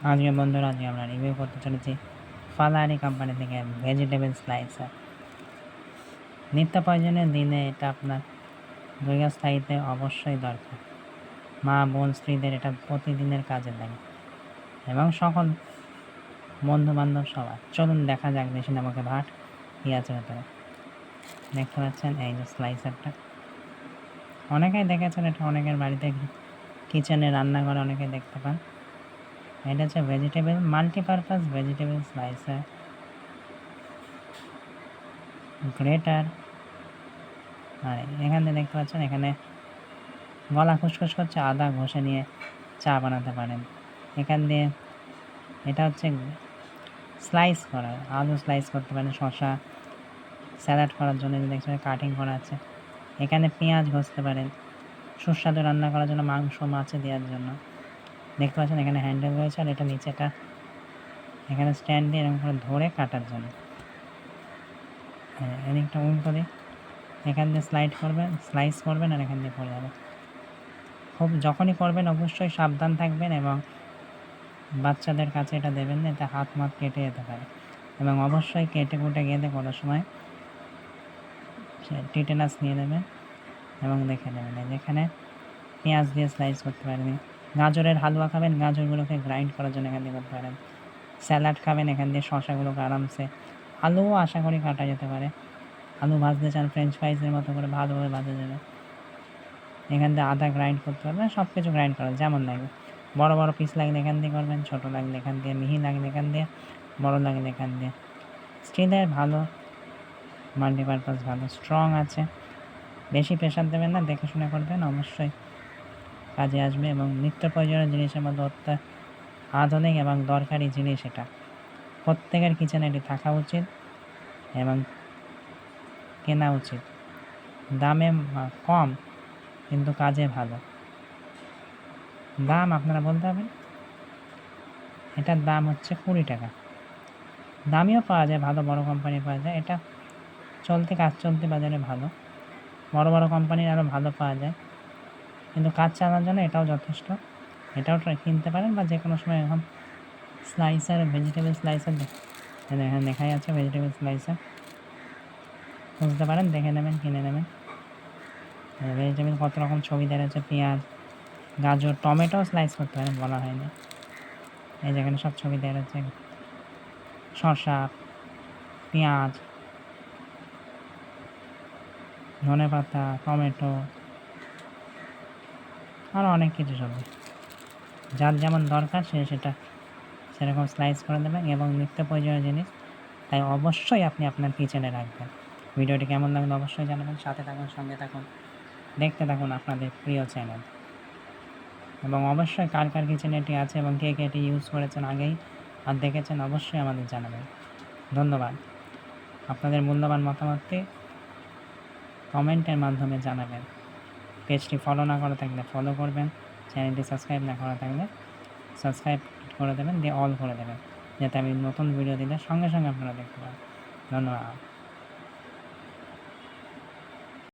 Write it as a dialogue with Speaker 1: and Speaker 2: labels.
Speaker 1: আজকে আমরা রিভিউ করতে চলেছি ফালারি কোম্পানি থেকে ভেজিটেবল স্লাইসার। নিত্য প্রয়োজনীয় দিনে এটা আপনার দীর্ঘস্থায়ীতে অবশ্যই দরকার। মা বোন স্ত্রীদের এটা প্রতিদিনের কাজে লাগে এবং সকল বন্ধু বান্ধব সবার। চলুন দেখা যাক বেশি নামকে ভাট কী আছে ভেতরে। দেখতে পাচ্ছেন এই যে স্লাইসারটা, অনেকেই দেখেছেন এটা অনেকের বাড়িতে কিচেনে রান্না করে অনেকেই দেখতে পান। এটা হচ্ছে vegetable multipurpose vegetable slicer grater. আর এখানে দেখতে পাচ্ছেন এখানে গলা খুসখুস করছে, আদা ঘষে নিয়ে চা বানাতে পারেন এখান দিয়ে। এটা হচ্ছে স্লাইস করা, আলু স্লাইস করতে পারেন, শসা স্যালাড করার জন্য দেখছেন কাটিং করা আছে। এখানে পেঁয়াজ ঘষতে পারেন সুস্বাদু রান্না করার জন্য, মাংস মাছে দেওয়ার জন্য। দেখতে পাচ্ছেন এখানে হ্যান্ডেল রয়েছে আর এটা নিচেটা এখানে স্ট্যান্ড দিয়ে এরকম করে ধরে কাটার জন্য। হ্যাঁ, এদিকটা উল্টো দিই, এখান দিয়ে স্লাইস করবেন আর এখান দিয়ে পড়ে যাবে। যখনই করবেন অবশ্যই সাবধান থাকবেন এবং বাচ্চাদের কাছে এটা দেবেন না, এতে হাত মাত কেটে যেতে পারে। এবং অবশ্যই কেটে কুটে গেঁদে করার সময় টিটেনাস নিয়ে নেবেন এবং দেখে নেবেন। যেখানে পেঁয়াজ দিয়ে স্লাইস করতে পারেন, গাজরের হালুয়া খাবেন, গাজরগুলোকে গ্রাইন্ড করার জন্য এখান দিয়ে করতে পারেন। স্যালাড খাবেন, এখান দিয়ে শসাগুলোকে আরামসে, আলুও আশা করি কাটা যেতে পারে। আলু ভাজতে চান ফ্রেঞ্চ ফ্রাইসের মতো করে ভালোভাবে ভাজা যাবে। এখান দিয়ে আদা গ্রাইন্ড করতে পারবেন, সব কিছু গ্রাইন্ড করা যেমন লাগবে। বড় বড় পিস লাগলে এখান দিয়ে করবেন, ছোটো লাগলে এখান দিয়ে, মিহি লাগলে এখান দিয়ে, বড় লাগলে এখান দিয়ে। স্টিলের ভালো, মাল্টিপারপাস ভালো, স্ট্রং আছে। বেশি প্রেশার দেবেন না, দেখে শুনে করবেন, অবশ্যই কাজে আসবে। এবং নিত্য প্রয়োজনীয় জিনিসের মধ্যে আধুনিক এবং দরকারি জিনিস এটা। প্রত্যেকের কিচেনে এটি থাকা উচিত এবং কেনা উচিত। দামে কম কিন্তু কাজে ভালো। দাম আপনারা বলতে হবেন, এটার দাম হচ্ছে 20 টাকা। দামিও পাওয়া যায়, ভালো বড় কোম্পানি পাওয়া যায়। এটা কাজ চলতি বাজারে ভালো। বড় বড় কোম্পানির আরও ভালো পাওয়া যায়, কিন্তু কাজ চালানোর জন্য এটাও যথেষ্ট। এটাও কিনতে পারেন বা যে কোনো সময়। এখন স্লাইসার, ভেজিটেবল স্লাইসার এখানে দেখাই আছে, ভেজিটেবল স্লাইসার বুঝতে পারেন, দেখে নেবেন, কিনে নেবেন। ভেজিটেবল কত রকম ছবি দেওয়া আছে, পেঁয়াজ, গাজর, টমেটো স্লাইস করতে পারেন, বলা হয়নি। এই যেখানে সব ছবি দেওয়া আছে, শসা, পেঁয়াজ, ধনেপাতা, টমেটো, আরও অনেক কিছু সবজি। যার যেমন দরকার সেটা সেরকম স্লাইস করে দেবেন এবং নিত্য প্রয়োজনীয় জিনিস তাই অবশ্যই আপনি আপনার কিচেনে রাখবেন। ভিডিওটি কেমন লাগলো অবশ্যই জানাবেন। সাথে থাকুন, সঙ্গে থাকুন, দেখতে থাকুন আপনাদের প্রিয় চ্যানেল। এবং অবশ্যই কার কার কিচেনে এটি আছে এবং কে কে এটি ইউজ করেছেন আগেই আর দেখেছেন অবশ্যই আমাদের জানাবেন। ধন্যবাদ। আপনাদের মূল্যবান মতামতটি কমেন্টের মাধ্যমে জানাবেন। পেজটি ফলো না করে থাকলে ফলো করবেন, চ্যানেলটি সাবস্ক্রাইব না করা থাকলে সাবস্ক্রাইব করে দেবেন, দিয়ে অল করে দেবেন, যাতে আমি নতুন ভিডিও দিলে সঙ্গে সঙ্গে আপনারা দেখতে পান। ধন্যবাদ।